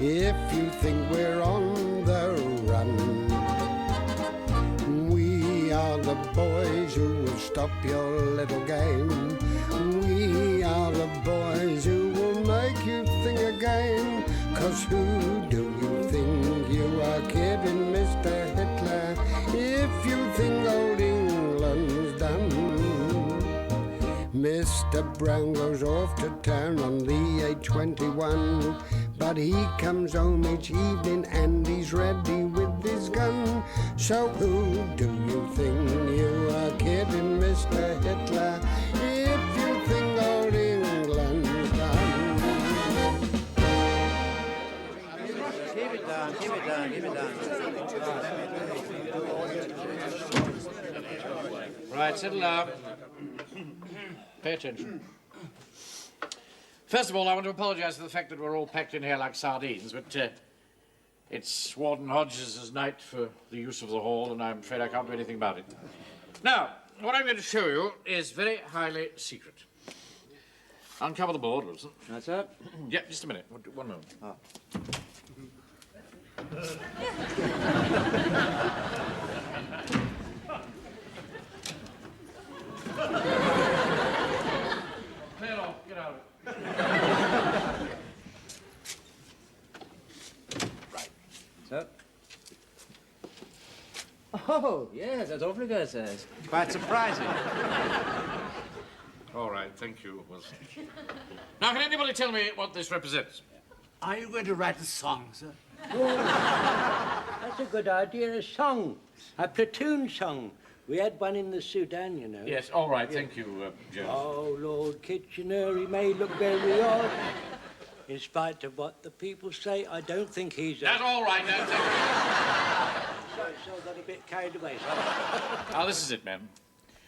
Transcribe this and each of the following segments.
if you think we're on the run. We are the boys who will stop your little game. We are the boys who will make you think again. 'Cause who do you think you are kidding, Mr. Hitler, if you think old England's done? Mr. Brown goes off to town on the A21, but he comes home each evening and he's ready with his gun. So who do you think you are kidding, Mr. Hitler, if you think old England's done? Keep it down, keep it down, keep it down. Right, settle down. Pay attention. First of all, I want to apologise for the fact that we're all packed in here like sardines, but it's Warden Hodges' night for the use of the hall, and I'm afraid I can't do anything about it. Now, what I'm going to show you is very highly secret. Uncover the board, Wilson. That's it. Yeah, just a minute. One moment. Oh. Clear off. Get out of it. Right. So. Oh, yes, that's awfully good, sir. It's quite surprising. All right, thank you, Wilson. Now, can anybody tell me what this represents? Are you going to write a song, sir? That's a good idea, a song. A platoon song. We had one in the Sudan, you know. Yes, all right, thank you, Jones. Oh, Lord Kitchener, he may look very odd. In spite of what the people say, I don't think he's That's all right, now, thank you. So got a bit carried away. Now, this is it, men.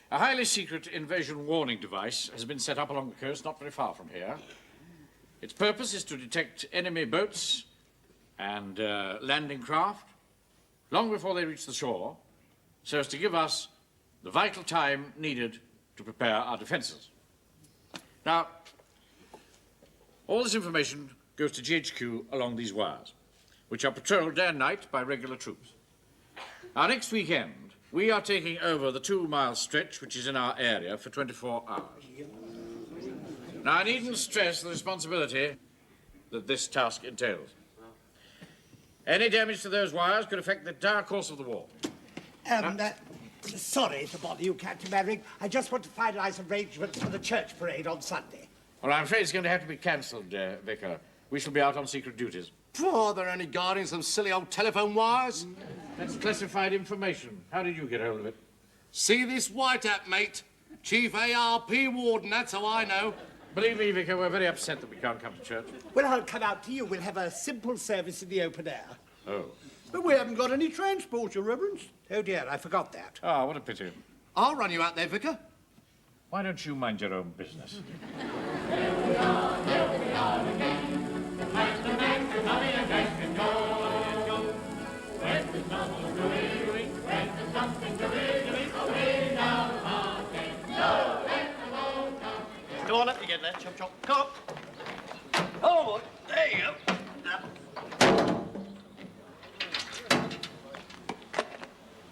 A highly secret invasion warning device has been set up along the coast, not very far from here. Its purpose is to detect enemy boats and landing craft long before they reach the shore, so as to give us the vital time needed to prepare our defences. Now, all this information goes to GHQ along these wires, which are patrolled day and night by regular troops. Now, next weekend, we are taking over the 2-mile stretch which is in our area for 24 hours. Now, I needn't stress the responsibility that this task entails. Any damage to those wires could affect the entire course of the war. Sorry to bother you, Captain Maverick. I just want to finalise arrangements for the church parade on Sunday. Well, I'm afraid it's going to have to be cancelled, Vicar. We shall be out on secret duties. Oh, they're only guarding some silly old telephone wires. That's classified information. How did you get hold of it? See this white app, mate? Chief ARP Warden, that's how I know. Believe me, Vicar, we're very upset that we can't come to church. Well, I'll come out to you. We'll have a simple service in the open air. Oh. But we haven't got any transport, Your Reverence. Oh, dear, I forgot that. Ah, what a pity. I'll run you out there, Vicar. Why don't you mind your own business? Come on, let me get that, chop, chop. Come on. Oh, boy. There you go.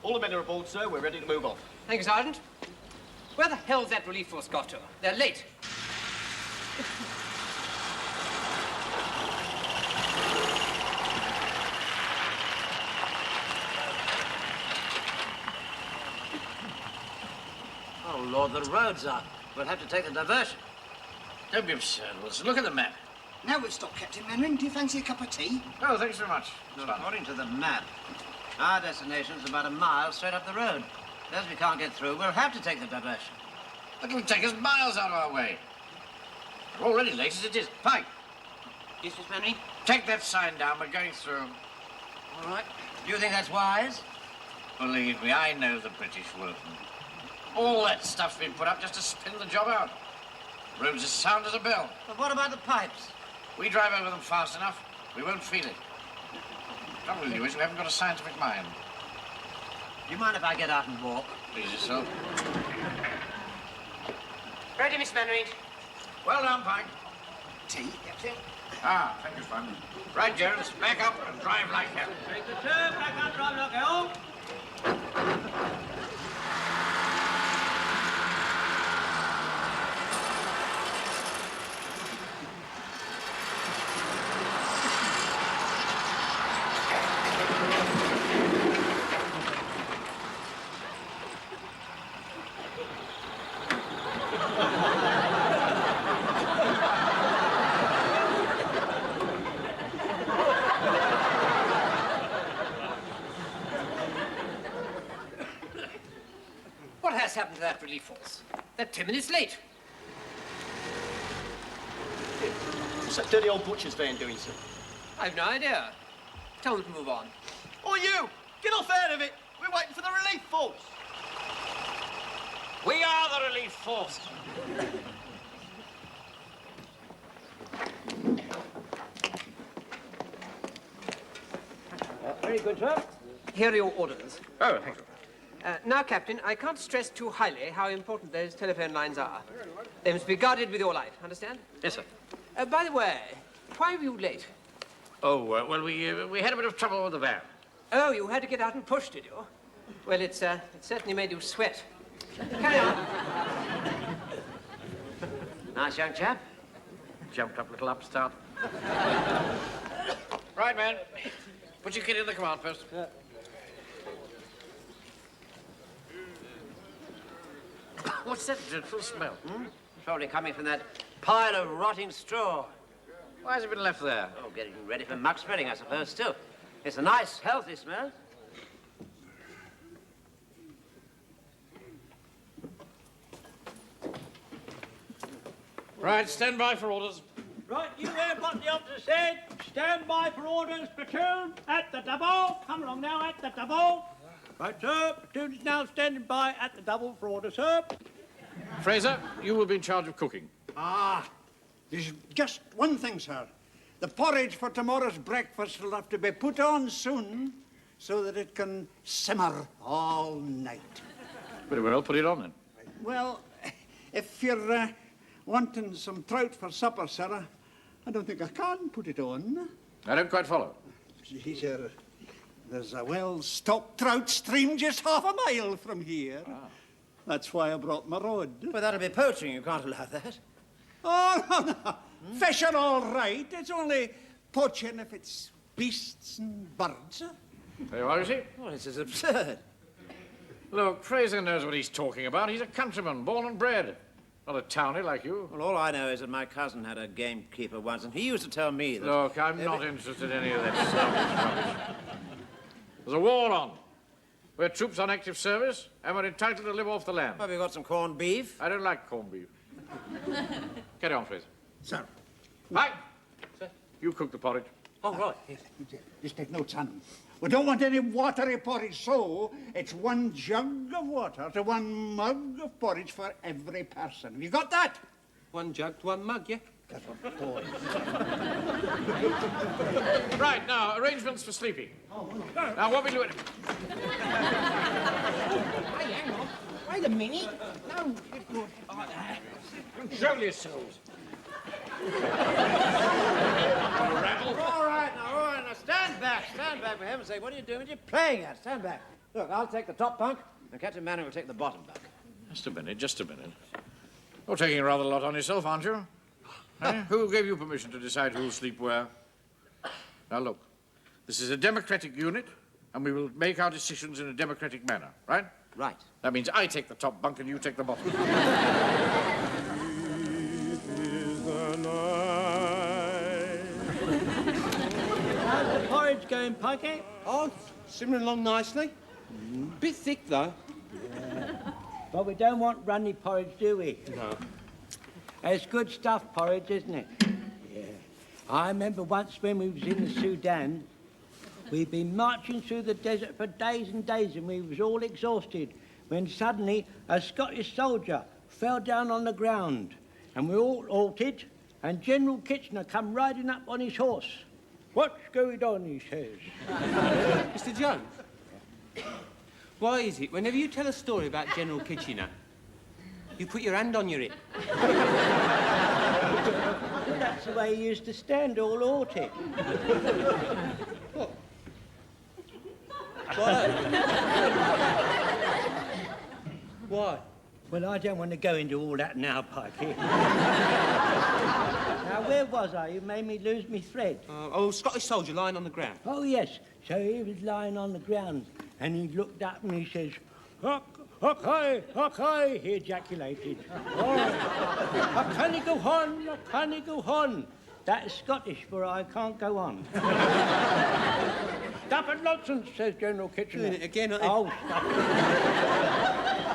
All the men are aboard, sir. We're ready to move off. Thank you, Sergeant. Where the hell's that relief force got to? They're late. Oh, Lord, the road's up. We'll have to take the diversion. Don't be absurd, Wilson. Look at the map. Now we've stopped, Captain Mannering. Do you fancy a cup of tea? Oh, thanks very much. According to the map, our destination's about a mile straight up the road. As we can't get through, we'll have to take the diversion. It'll take us miles out of our way. We're already late as it is. Pike, Yes, Miss Manning? take that sign down. We're going through. All right. Do you think that's wise? Believe me, I know the British workmen. All that stuff's been put up just to spin the job out. Roads as sound as a bell. But what about the pipes? We drive over them fast enough, we won't feel it. The trouble with you is you haven't got a scientific mind. Do you mind if I get out and walk? Please yourself. Ready, Miss Mannering? Well done, Pike. tea, Captain. Ah, thank you, son. Right, Jones, back up and drive like hell. Take the turn, back up, drive like hell. What has happened to that relief force? They're 10 minutes late. What's that dirty old butcher's van doing, sir? I've no idea. Tell them to move on. Oh, you! Get off out of it! We're waiting for the relief force. We are the relief force. Very good, sir. Here are your orders. Oh, thank you. Now, Captain, I can't stress too highly how important those telephone lines are. They must be guarded with your life, understand? Yes, sir. By the way, why were you late? Oh, well, we had a bit of trouble with the van. Oh, you had to get out and push, did you? Well, it certainly made you sweat. Carry on. Nice young chap. Jumped up, little upstart. Right, man. Put your kid in the command post. What's that dreadful smell? Probably coming from that pile of rotting straw. Why has it been left there? Oh, getting ready for muck spreading, I suppose, still. It's a nice, healthy smell. Right, stand by for orders. Right, you heard what the officer said. Stand by for orders, platoon, at the double. Come along now, at the double. Right, sir. Platoon is now standing by at the double for orders, sir. Fraser, you will be in charge of cooking. Ah, there's just one thing, sir. The porridge for tomorrow's breakfast will have to be put on soon so that it can simmer all night. Very well, put it on then. Well, if you're wanting some trout for supper, sir, I don't think I can put it on. I don't quite follow. Gee, sir, there's a well-stocked trout stream just half a mile from here. That's why I brought my rod. Well, that'll be poaching. You can't allow that. Oh, no. Fish are all right. It's only poaching if it's beasts and birds. There you are, you see? Oh, this is absurd. Look, Fraser knows what he's talking about. He's a countryman, born and bred. Not a townie like you. Well, all I know is that my cousin had a gamekeeper once, and he used to tell me that... Look, I'm not interested in any of that stuff. There's a war on. We're troops on active service, and we're entitled to live off the land. Have you got some corned beef? I don't like corned beef. Carry on, Fraser. Sir. Right. You cook the porridge. Oh, right. Yes, just take notes, son. We don't want any watery porridge, so it's 1 jug of water to 1 mug of porridge for every person. Have you got that? 1 jug to 1 mug, yeah? That's what boy. Right, now, arrangements for sleeping. Now, what we do... Hey, hang on. Wait a minute. No. Control yourselves. All right, now, stand back, for heaven's sake. What are you doing? What are you playing at? Stand back. Look, I'll take the top bunk, and Captain Manning will take the bottom bunk. Just a minute, just a minute. You're taking rather a lot on yourself, aren't you? Eh? Who gave you permission to decide who'll sleep where? Now, look, this is a democratic unit, and we will make our decisions in a democratic manner, right? Right. That means I take the top bunk and you take the bottom. How's the porridge going, Pikey? Oh, simmering along nicely. Bit thick, though. But we don't want runny porridge, do we? No. It's good stuff, porridge, isn't it? Yeah. I remember once when we was in the Sudan, we'd been marching through the desert for days and days, and we was all exhausted, when suddenly a Scottish soldier fell down on the ground, and we all halted, and General Kitchener come riding up on his horse. "What's going on?" he says. Mr. Jones, why is it whenever you tell a story about General Kitchener, you put your hand on your hip? That That's the way he used to stand, all haughty. Why? Well, I don't want to go into all that now, Pikey. Now, where was I? You made me lose me thread. Scottish soldier lying on the ground. Oh, yes. So he was lying on the ground, and he looked up and he says, "Hock, hi," he ejaculated. "Oh, I can't go on, I can't go on." That is Scottish for I can't go on. "Stuff and nonsense," says General Kitchener. Doing it again, aren't Oh, stuff.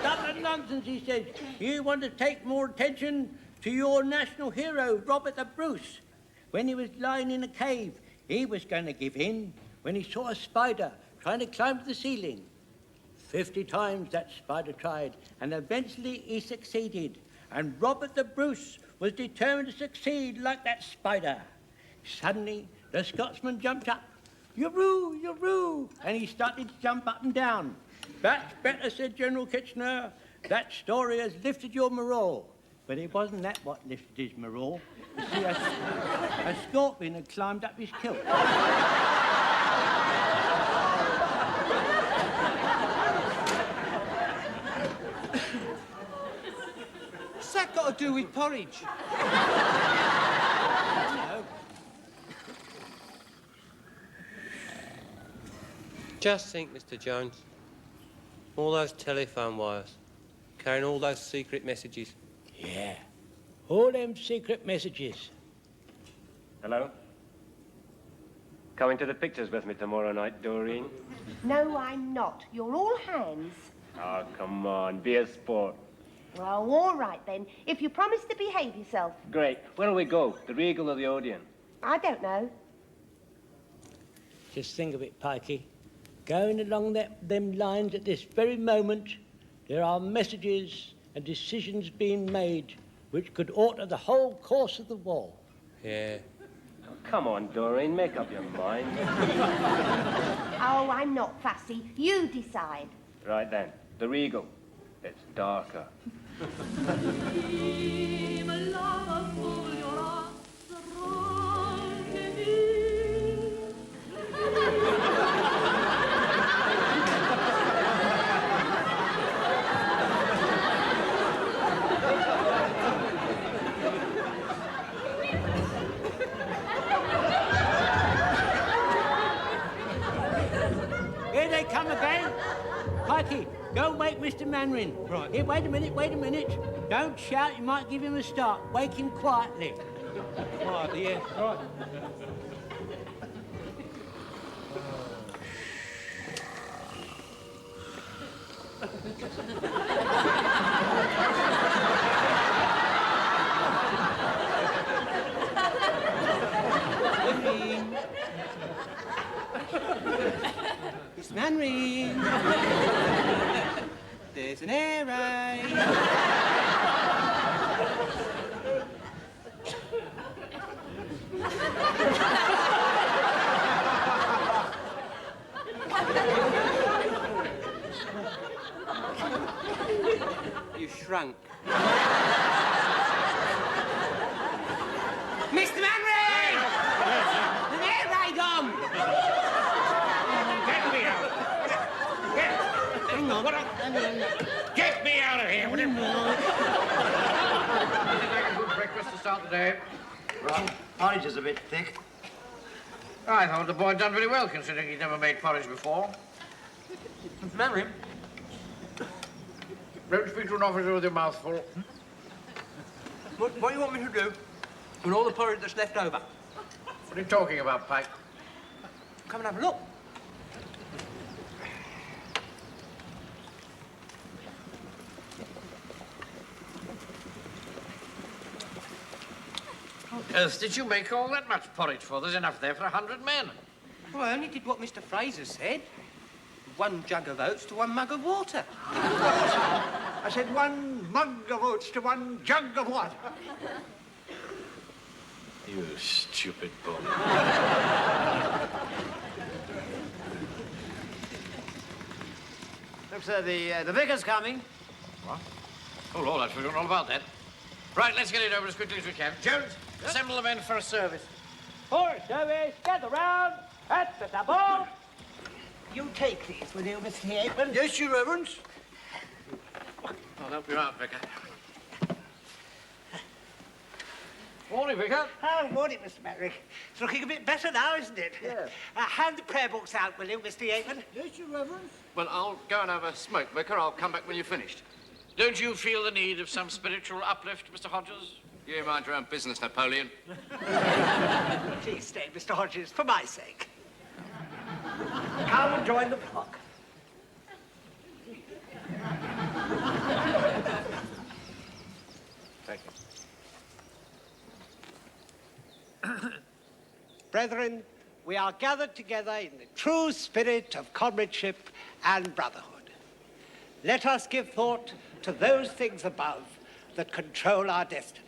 Stuff and nonsense, he says. You want to take more attention to your national hero, Robert the Bruce. When he was lying in a cave, he was going to give in when he saw a spider trying to climb to the ceiling. 50 times that spider tried, and eventually he succeeded. And Robert the Bruce was determined to succeed like that spider. Suddenly, the Scotsman jumped up. "Yoroo, yoroo," and he started to jump up and down. "That's better," said General Kitchener. "That story has lifted your morale." But it wasn't that what lifted his morale. You see, a scorpion had climbed up his kilt. What's that got to do with porridge? Just think, Mr. Jones. All those telephone wires, carrying all those secret messages. Yeah, all them secret messages. Hello? Coming to the pictures with me tomorrow night, Doreen? No, I'm not. You're all hands. Oh, come on, be a sport. Well, all right then. If you promise to behave yourself. Great. Where'll we go? The Regal or the Odeon? I don't know. Just think of it, Pikey. Going along them lines at this very moment, there are messages and decisions being made which could alter the whole course of the war. Yeah. Oh, come on, Doreen, make up your mind. Oh, I'm not fussy. You decide. Right then, the Regal. It's darker. Here they come again. Pikey, go wake Mr. Manring. Right. Here, wait a minute. Don't shout, you might give him a start. Wake him quietly. Quietly, yeah. Right. Miss Manring. There's an air raid. You shrunk. Mr. Manring! An air raid on! Get me out! Hang on. Get me out of here! Would you make a good breakfast to start the day? Well, porridge is a bit thick. I thought the boy had done very well, considering he'd never made porridge before. Mr. Manring? Don't speak to an officer with your mouth full. What do you want me to do with all the porridge that's left over? What are you talking about, Pike? Come and have a look. What on earth did you make all that much porridge for? There's enough there for 100 men. Well, I only did what Mr. Fraser said. 1 jug of oats to 1 mug of water. I said 1 mug of oats to 1 jug of water. You stupid boy. Look, sir, the vicar's coming. What? Oh, Lord, I've forgotten all about that. Right, let's get it over as quickly as we can. Jones, Assemble the men for a service. For service, gather round at the double. You take these, will you, Mr. Apron? Yes, Your Reverence. I'll help you out, Vicar. Morning, Vicar. Oh, morning, Mr. Merrick. It's looking a bit better now, isn't it? Yeah. Hand the prayer books out, will you, Mr. Apron? Yes, Your Reverence. Well, I'll go and have a smoke, Vicar. I'll come back when you've finished. Don't you feel the need of some spiritual uplift, Mr. Hodges? You mind your own business, Napoleon. Please stay, Mr. Hodges, for my sake. Come and join the flock. Thank you. Brethren, we are gathered together in the true spirit of comradeship and brotherhood. Let us give thought to those things above that control our destiny.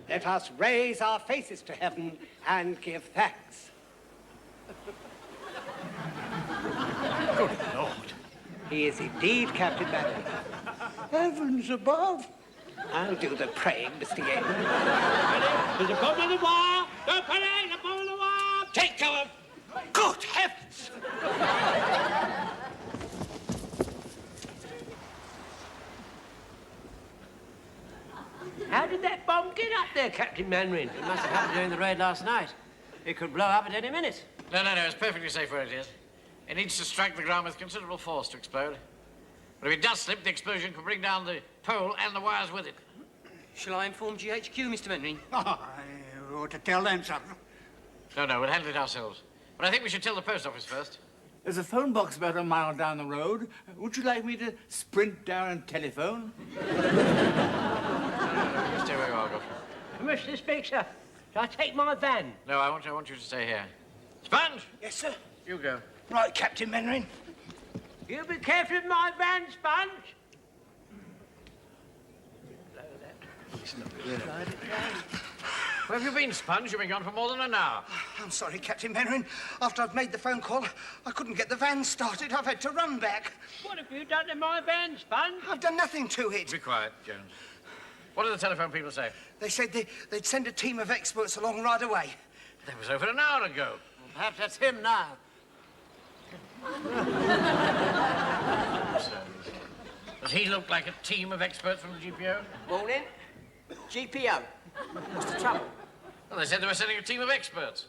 Let us raise our faces to heaven and give thanks. Good Lord. He is indeed Captain Manning. Heavens above. I'll do the praying, Mr. Yeaton. There's a bomb on the wire! Don't panic! A bomb on the wire! Take cover! Good heavens! How did that bomb get up there, Captain Manrin? It must have happened during the raid last night. It could blow up at any minute. No, it's perfectly safe where it is. It needs to strike the ground with considerable force to explode. But if it does slip, the explosion could bring down the pole and the wires with it. Shall I inform GHQ, Mr. Menry? Oh, I ought to tell them something. No, we'll handle it ourselves. But I think we should tell the post office first. There's a phone box about a mile down the road. Would you like me to sprint down and telephone? Stay where you are, Godfrey. Mr. Speaker, shall I take my van? No, I want you to stay here. Sponge! Yes, sir. You go. Right, Captain Manring. You be careful of my van, Sponge. Where have you been, Sponge? You've been gone for more than an hour. I'm sorry, Captain Manring. After I've made the phone call, I couldn't get the van started. I've had to run back. What have you done to my van, Sponge? I've done nothing to it. Be quiet, Jones. What did the telephone people say? They said they'd send a team of experts along right away. That was over an hour ago. Well, perhaps that's him now. Does he look like a team of experts from the GPO? Morning. GPO. What's the trouble? Well, they said they were sending a team of experts.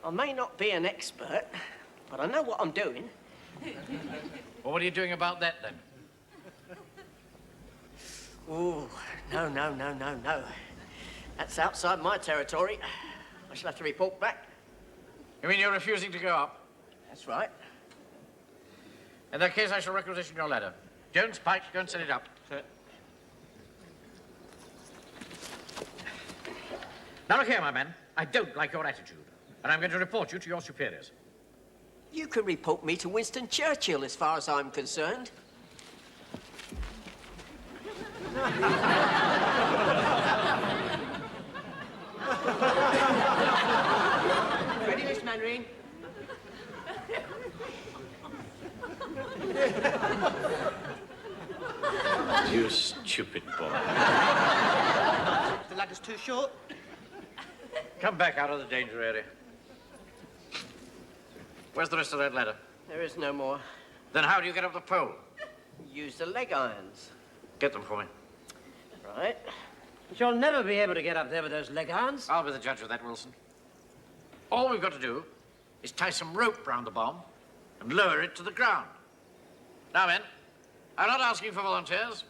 I may not be an expert, but I know what I'm doing. Well, what are you doing about that, then? Oh, no. That's outside my territory. I shall have to report back. You mean you're refusing to go up? That's right. In that case, I shall requisition your ladder. Jones, Pike, go and set it up. Sir. Now, look here, my man. I don't like your attitude, and I'm going to report you to your superiors. You can report me to Winston Churchill, as far as I'm concerned. Ready, Miss Manring? You stupid boy. The ladder's too short. Come back out of the danger area. Where's the rest of that ladder? There is no more. Then how do you get up the pole? Use the leg irons. Get them for me. Right. But you'll never be able to get up there with those leg irons. I'll be the judge of that, Wilson. All we've got to do is tie some rope round the bomb and lower it to the ground. Now, men, I'm not asking for volunteers.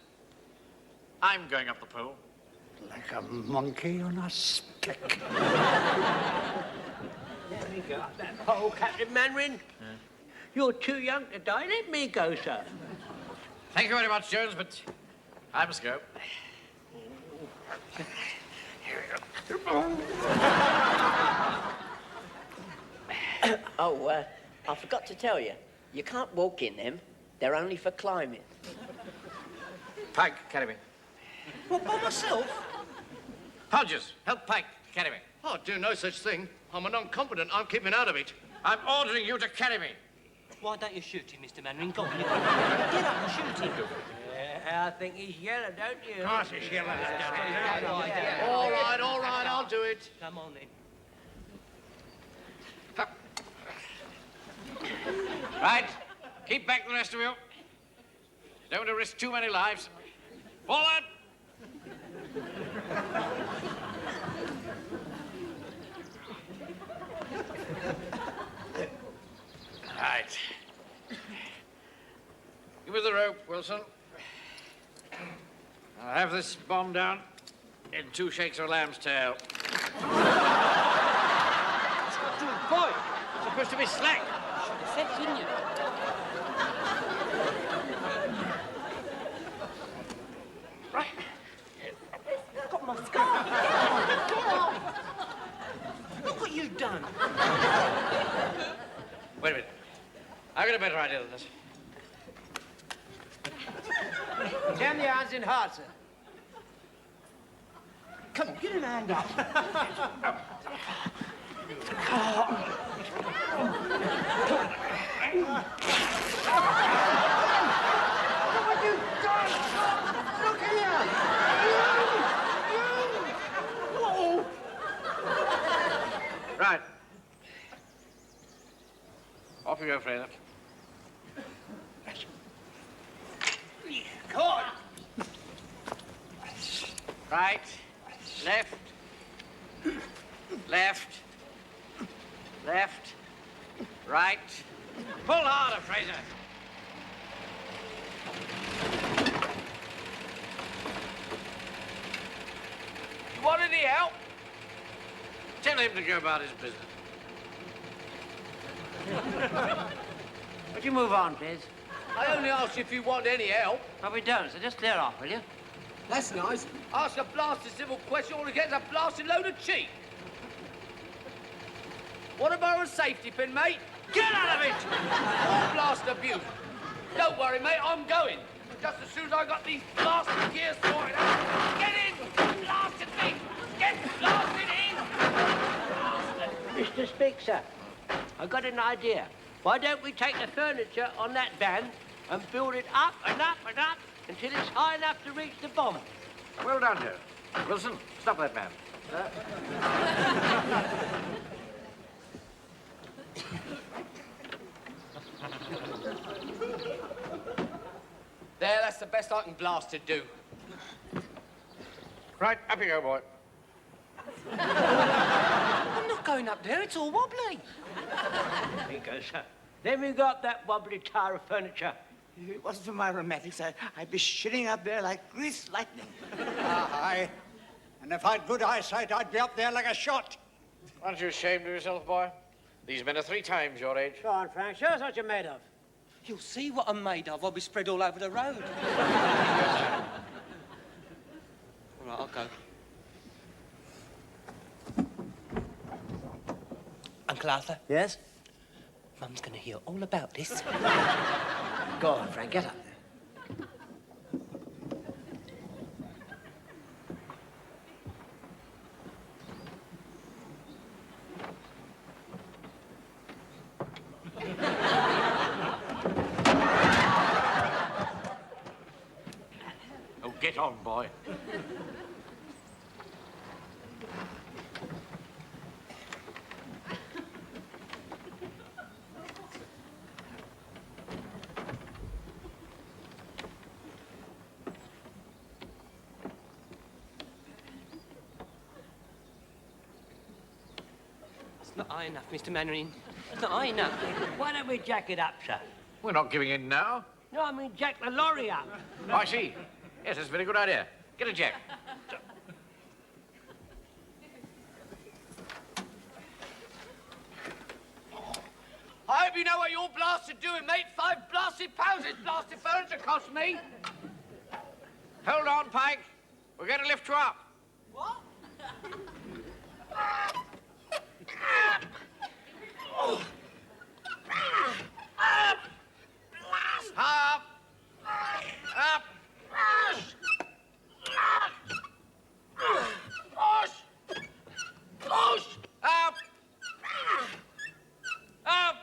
I'm going up the pole. Like a monkey on a stick. Let me go up that pole, Captain Manring. You're too young to die. Let me go, sir. Thank you very much, Jones, but I must go. Here we go. Oh, I forgot to tell you. You can't walk in them. They're only for climbing. Pike, carry me. What, by myself? Hodges, help Pike carry me. I'll do no such thing. I'm a non-competent. I'm keeping out of it. I'm ordering you to carry me. Why don't you shoot him, Mr. Mannering? Go on, you get up and shoot him. I think he's yellow, don't you? Of course he's yellow. All right, I'll do it. Come on, then. Right. Keep back, the rest of you. Don't want to risk too many lives. Forward! Right. Give me the rope, Wilson. I'll have this bomb down in 2 shakes of a lamb's tail. Boy, It's supposed to be slack. said, didn't you? Right. Got my scarf. Get off. Look what you've done. Wait a minute. I've got a better idea than this. Jam your hands in hard, sir. Come on, get him hand up. What have you done? Look here! Right. Off you go, Fraser. Come on! Right. Left. Left. Left. Right. Pull harder, Fraser. You want any help? Tell him to go about his business. Would you move on, please? I only asked you if you want any help. No, we don't, so just clear off, will you? That's nice. Ask a blasted civil question, all he gets a blasted load of cheek. Want to borrow a safety pin, mate? Get out of it! All blast abuse. Don't worry, mate, I'm going. Just as soon as I got these blasted gears sorted out. Get in! Blasted thing! Get blasted in! Mr. Speaker, I've got an idea. Why don't we take the furniture on that van and build it up and up and up until it's high enough to reach the bomb? Well done, Joe. Wilson, stop that man. There, that's the best I can blasted do. Right, up you go, boy. I'm not going up there. It's all wobbly. There you go, sir. Then we got that wobbly tower of furniture. If it wasn't for my rheumatics, I'd be shooting up there like greased lightning. Aye. And if I'd good eyesight, I'd be up there like a shot. Aren't you ashamed of yourself, boy? These men are 3 times your age. Go on, Frank. Show us what you're made of. You'll see what I'm made of. I'll be spread all over the road. All right, I'll go. Uncle Arthur, Yes? Mum's going to hear all about this. Go on, Frank. Get up there. Oh, get on, boy. It's not high enough, Mr. Mannering. It's not high enough. Why don't we jack it up, sir? We're not giving in now. No, I mean jack the lorry up. Oh, I see. Yes, that's a very good idea. Get a jack. I hope you know what you're blasted doing, mate. 5 blasted pounds this blasted furniture cost me. Hold on, Pike. We're going to lift you up. What? Up. Up. Push! Push! Up. Up.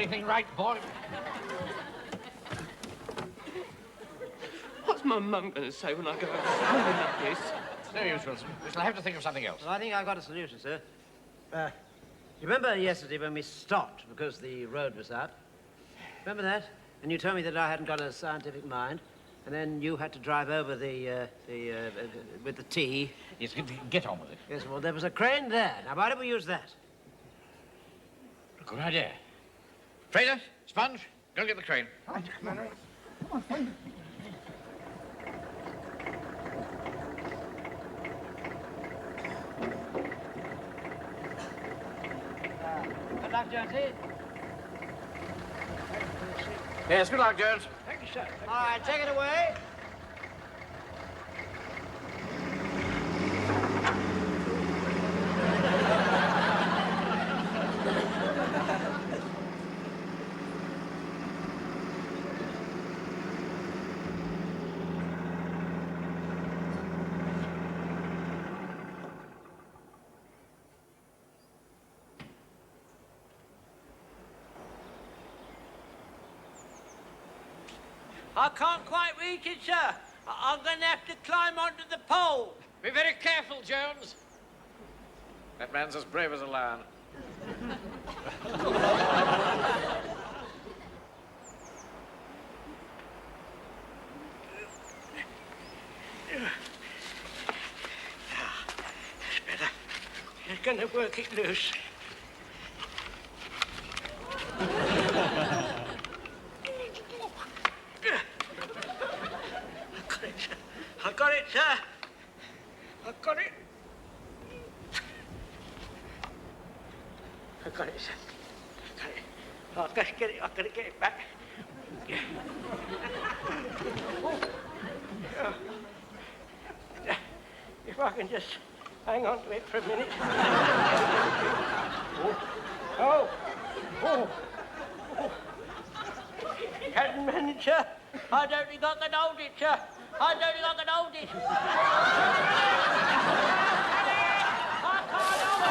anything right, boy? What's my mum going to say when I go home like this? No use, Wilson. We shall have to think of something else. Well, I think I've got a solution, sir. You remember yesterday when we stopped because the road was out? Remember that? And you told me that I hadn't got a scientific mind, and then you had to drive over with the tea. Yes, get on with it. Yes, well, there was a crane there. Now, why don't we use that? Good idea. Fraser, Sponge, go get the crane. Good luck, Jonesy. Yes, good luck, Jones. Thank you, sir. All right, take it away. I can't quite reach it, sir. I'm going to have to climb onto the pole. Be very careful, Jones. That man's as brave as a lion. That's better. Just going to work it loose. I got it, sir. I got it. I got it, sir. Got it. I'll just get it. I've got to get it back. If I can just hang on to it for a minute. Oh. Hadn't managed, sir. I don't think I can hold it, sir. I don't think I can hold it. I can't hold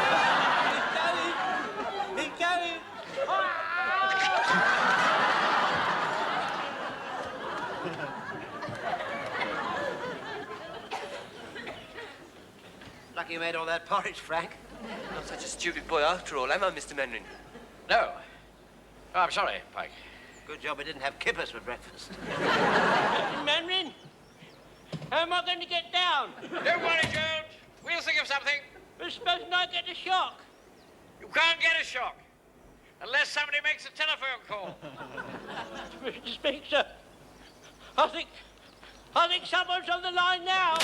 it. It's going. Lucky you made all that porridge, Frank. Not such a stupid boy after all, am I, Mr. Menrin? No. Oh, I'm sorry, Pike. Good job we didn't have kippers for breakfast. Menrin, how am I going to get down? Don't worry, Jones. We'll think of something. But supposing I get a shock? You can't get a shock unless somebody makes a telephone call. Mr. Speak, sir. I think someone's on the line now.